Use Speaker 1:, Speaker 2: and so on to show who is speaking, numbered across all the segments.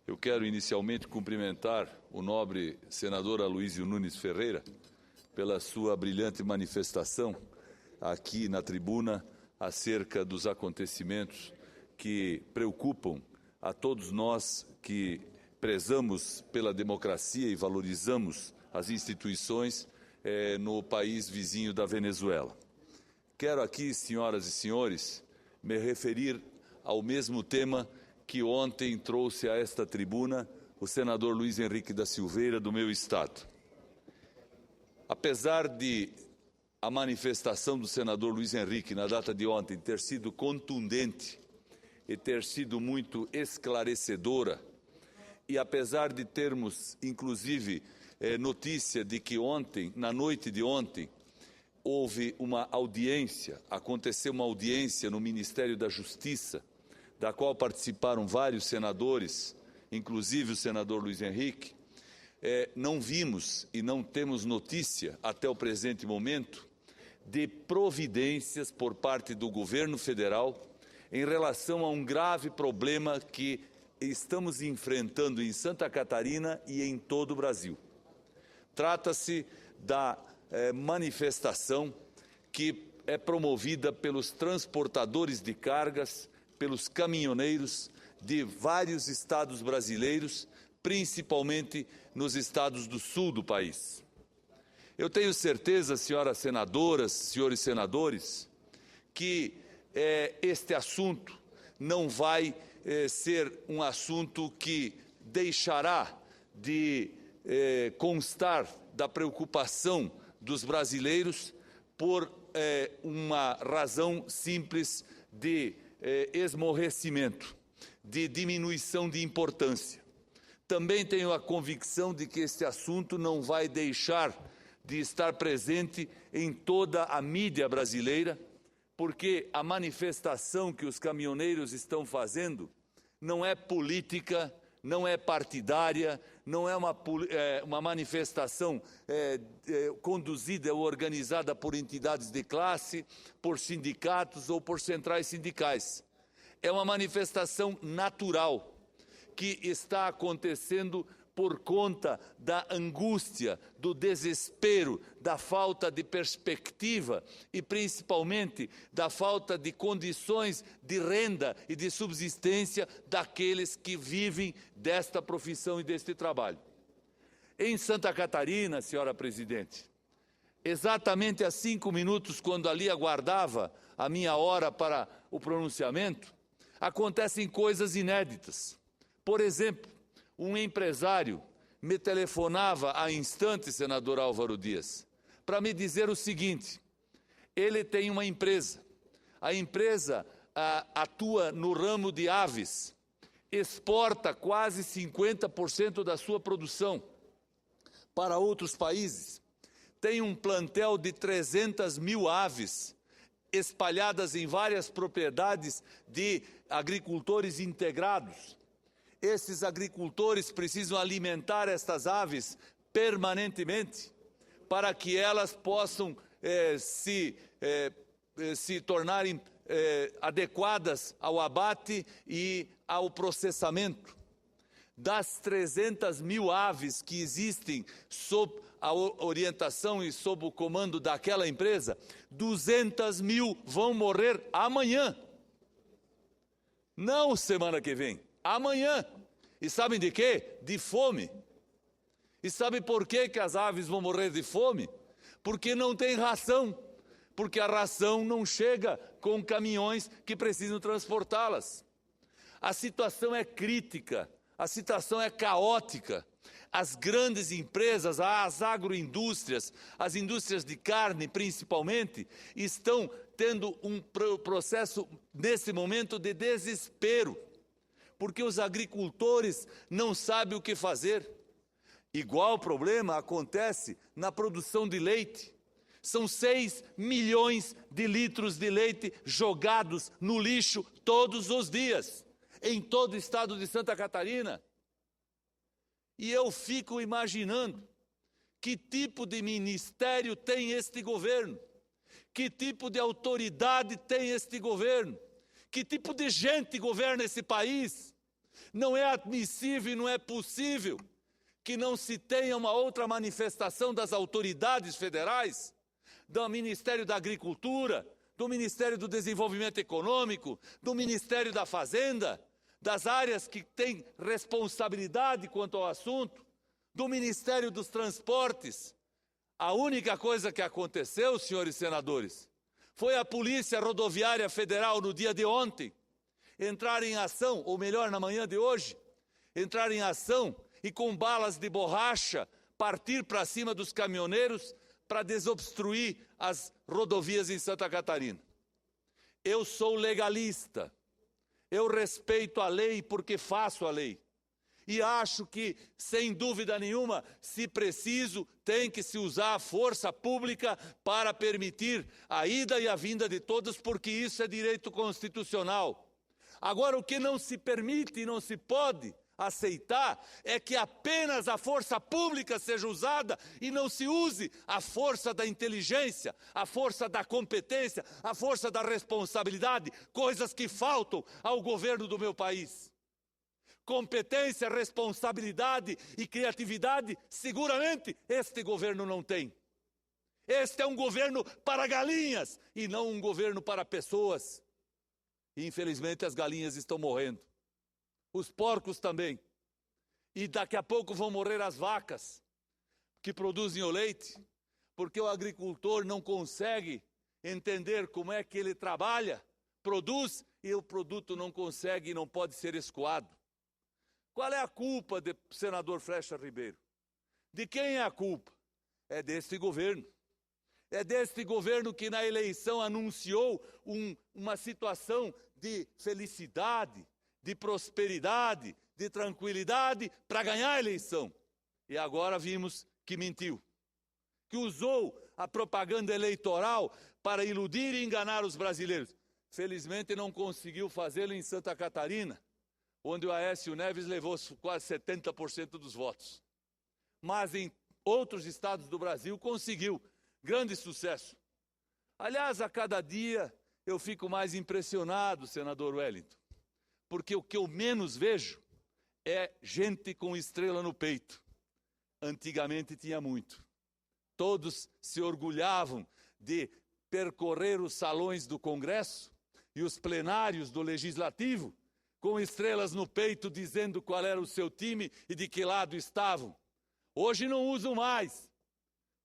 Speaker 1: Eu quero inicialmente cumprimentar o nobre senador Aloísio Nunes Ferreira pela sua brilhante manifestação aqui na tribuna acerca dos acontecimentos que preocupam a todos nós que prezamos pela democracia e valorizamos as instituições no país vizinho da Venezuela. Quero aqui, senhoras e senhores, me referir ao mesmo tema que ontem trouxe a esta tribuna o senador Luiz Henrique da Silveira, do meu estado. Apesar de a manifestação do senador Luiz Henrique na data de ontem ter sido contundente e ter sido muito esclarecedora, e apesar de termos, inclusive, notícia de que ontem, na noite de ontem, aconteceu uma audiência no Ministério da Justiça, da qual participaram vários senadores, inclusive o senador Luiz Henrique, não vimos e não temos notícia, até o presente momento, de providências por parte do governo federal em relação a um grave problema que estamos enfrentando em Santa Catarina e em todo o Brasil. Trata-se da manifestação que é promovida pelos transportadores de cargas, pelos caminhoneiros de vários estados brasileiros, principalmente nos estados do sul do país. Eu tenho certeza, senhoras senadoras, senhores senadores, que este assunto não vai ser um assunto que deixará de constar da preocupação dos brasileiros por uma razão simples de esmorrecimento, de diminuição de importância. Também tenho a convicção de que este assunto não vai deixar de estar presente em toda a mídia brasileira, porque a manifestação que os caminhoneiros estão fazendo não é política, não é partidária, não é uma manifestação conduzida ou organizada por entidades de classe, por sindicatos ou por centrais sindicais. É uma manifestação natural que está acontecendo por conta da angústia, do desespero, da falta de perspectiva e, principalmente, da falta de condições de renda e de subsistência daqueles que vivem desta profissão e deste trabalho. Em Santa Catarina, senhora presidente, exatamente há 5 minutos, quando ali aguardava a minha hora para o pronunciamento, acontecem coisas inéditas. Por exemplo, um empresário me telefonava há instantes, senador Álvaro Dias, para me dizer o seguinte: ele tem uma empresa, a empresa atua no ramo de aves, exporta quase 50% da sua produção para outros países, tem um plantel de 300 mil aves espalhadas em várias propriedades de agricultores integrados. Esses agricultores precisam alimentar estas aves permanentemente para que elas possam se tornarem adequadas ao abate e ao processamento. Das 300 mil aves que existem sob a orientação e sob o comando daquela empresa, 200 mil vão morrer amanhã. Não semana que vem. Amanhã. E sabem de quê? De fome. E sabe por que as aves vão morrer de fome? Porque não tem ração. Porque a ração não chega com caminhões que precisam transportá-las. A situação é crítica. A situação é caótica. As grandes empresas, as agroindústrias, as indústrias de carne principalmente, estão tendo um processo, nesse momento, de desespero. Porque os agricultores não sabem o que fazer. Igual problema acontece na produção de leite. São 6 milhões de litros de leite jogados no lixo todos os dias, em todo o estado de Santa Catarina. E eu fico imaginando que tipo de ministério tem este governo, que tipo de autoridade tem este governo, que tipo de gente governa esse país, Não é admissível e não é possível que não se tenha uma outra manifestação das autoridades federais, do Ministério da Agricultura, do Ministério do Desenvolvimento Econômico, do Ministério da Fazenda, das áreas que têm responsabilidade quanto ao assunto, do Ministério dos Transportes. A única coisa que aconteceu, senhores senadores, foi a Polícia Rodoviária Federal no dia de ontem entrar em ação, ou melhor, na manhã de hoje, entrar em ação e com balas de borracha partir para cima dos caminhoneiros para desobstruir as rodovias em Santa Catarina. Eu sou legalista, eu respeito a lei porque faço a lei. E acho que, sem dúvida nenhuma, se preciso, tem que se usar a força pública para permitir a ida e a vinda de todos, porque isso é direito constitucional. Agora, o que não se permite e não se pode aceitar é que apenas a força pública seja usada e não se use a força da inteligência, a força da competência, a força da responsabilidade, coisas que faltam ao governo do meu país. Competência, responsabilidade e criatividade, seguramente este governo não tem. Este é um governo para galinhas e não um governo para pessoas. E, infelizmente, as galinhas estão morrendo. Os porcos também. E daqui a pouco vão morrer as vacas que produzem o leite, porque o agricultor não consegue entender como é que ele trabalha, produz e o produto não consegue e não pode ser escoado. Qual é a culpa do senador Flecha Ribeiro? De quem é a culpa? É deste governo. É deste governo que na eleição anunciou uma situação de felicidade, de prosperidade, de tranquilidade para ganhar a eleição. E agora vimos que mentiu. Que usou a propaganda eleitoral para iludir e enganar os brasileiros. Felizmente não conseguiu fazê-lo em Santa Catarina, onde o Aécio Neves levou quase 70% dos votos. Mas em outros estados do Brasil conseguiu grande sucesso. Aliás, a cada dia eu fico mais impressionado, senador Wellington, porque o que eu menos vejo é gente com estrela no peito. Antigamente tinha muito. Todos se orgulhavam de percorrer os salões do Congresso e os plenários do Legislativo com estrelas no peito dizendo qual era o seu time e de que lado estavam. Hoje não usam mais.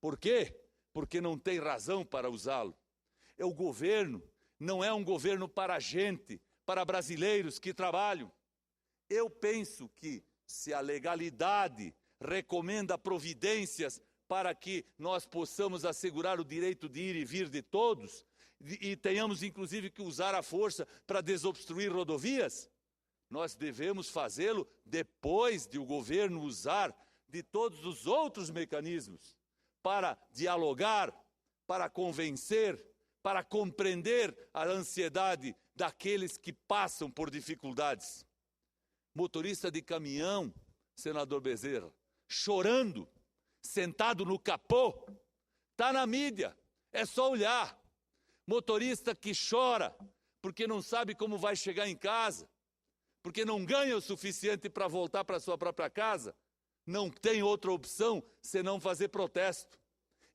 Speaker 1: Por quê? Porque não tem razão para usá-lo. O governo não é um governo para a gente, para brasileiros que trabalham. Eu penso que se a legalidade recomenda providências para que nós possamos assegurar o direito de ir e vir de todos, e tenhamos inclusive que usar a força para desobstruir rodovias, nós devemos fazê-lo depois de o governo usar de todos os outros mecanismos para dialogar, para convencer, para compreender a ansiedade daqueles que passam por dificuldades. Motorista de caminhão, senador Bezerra, chorando, sentado no capô, está na mídia, é só olhar. Motorista que chora porque não sabe como vai chegar em casa, porque não ganha o suficiente para voltar para sua própria casa, não tem outra opção senão fazer protesto.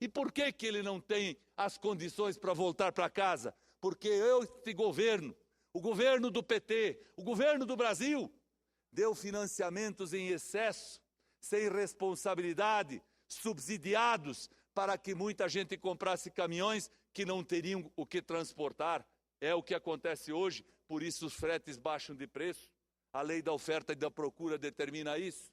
Speaker 1: E por que que ele não tem as condições para voltar para casa? Porque este governo, o governo do PT, o governo do Brasil, deu financiamentos em excesso, sem responsabilidade, subsidiados, para que muita gente comprasse caminhões que não teriam o que transportar. É o que acontece hoje, por isso os fretes baixam de preço. A lei da oferta e da procura determina isso.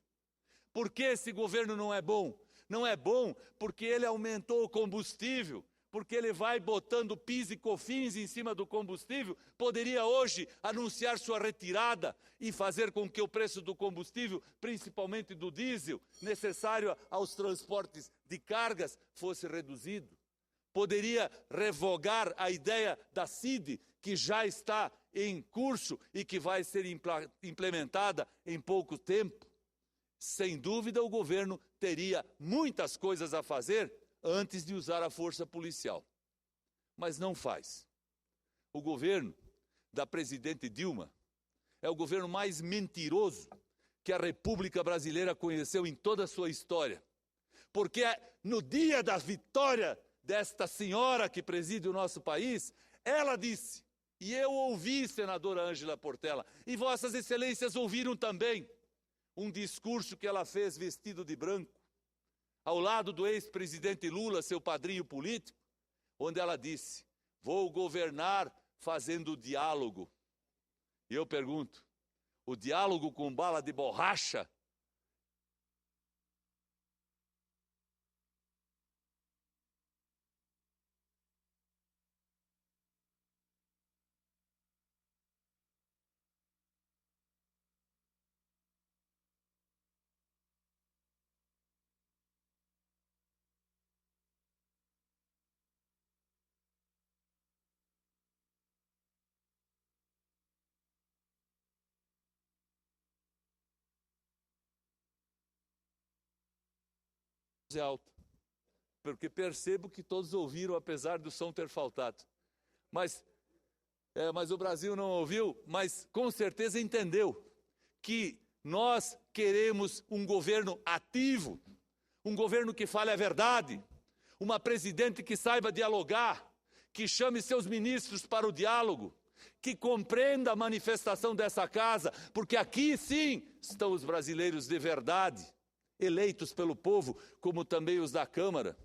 Speaker 1: Por que esse governo não é bom? Não é bom porque ele aumentou o combustível, porque ele vai botando PIS e COFINS em cima do combustível. Poderia hoje anunciar sua retirada e fazer com que o preço do combustível, principalmente do diesel, necessário aos transportes de cargas, fosse reduzido. Poderia revogar a ideia da CID, que já está em curso e que vai ser implementada em pouco tempo. Sem dúvida, o governo teria muitas coisas a fazer antes de usar a força policial. Mas não faz. O governo da presidente Dilma é o governo mais mentiroso que a República Brasileira conheceu em toda a sua história. Porque no dia da vitória desta senhora que preside o nosso país, ela disse, e eu ouvi, senadora Ângela Portela, e vossas excelências ouviram também, um discurso que ela fez vestido de branco, ao lado do ex-presidente Lula, seu padrinho político, onde ela disse, vou governar fazendo diálogo. E eu pergunto, o diálogo com bala de borracha? Alta, porque percebo que todos ouviram, apesar do som ter faltado. Mas o Brasil não ouviu, mas com certeza entendeu que nós queremos um governo ativo, um governo que fale a verdade, uma presidente que saiba dialogar, que chame seus ministros para o diálogo, que compreenda a manifestação dessa casa, porque aqui sim estão os brasileiros de verdade, eleitos pelo povo, como também os da Câmara.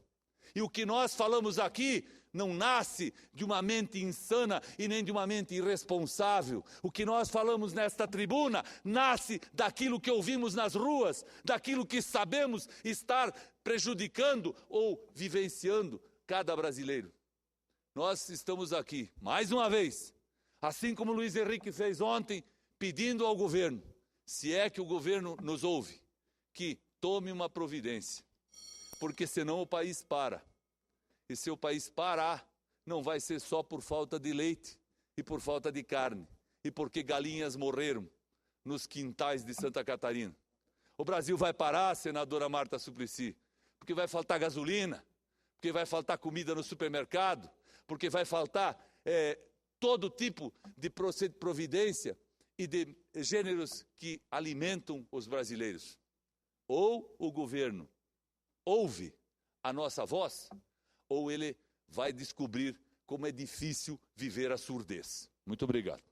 Speaker 1: E o que nós falamos aqui não nasce de uma mente insana e nem de uma mente irresponsável. O que nós falamos nesta tribuna nasce daquilo que ouvimos nas ruas, daquilo que sabemos estar prejudicando ou vivenciando cada brasileiro. Nós estamos aqui, mais uma vez, assim como Luiz Henrique fez ontem, pedindo ao governo, se é que o governo nos ouve, que tome uma providência, porque senão o país para. E se o país parar, não vai ser só por falta de leite e por falta de carne, e porque galinhas morreram nos quintais de Santa Catarina. O Brasil vai parar, senadora Marta Suplicy, porque vai faltar gasolina, porque vai faltar comida no supermercado, porque vai faltar todo tipo de providência e de gêneros que alimentam os brasileiros. Ou o governo ouve a nossa voz, ou ele vai descobrir como é difícil viver a surdez. Muito obrigado.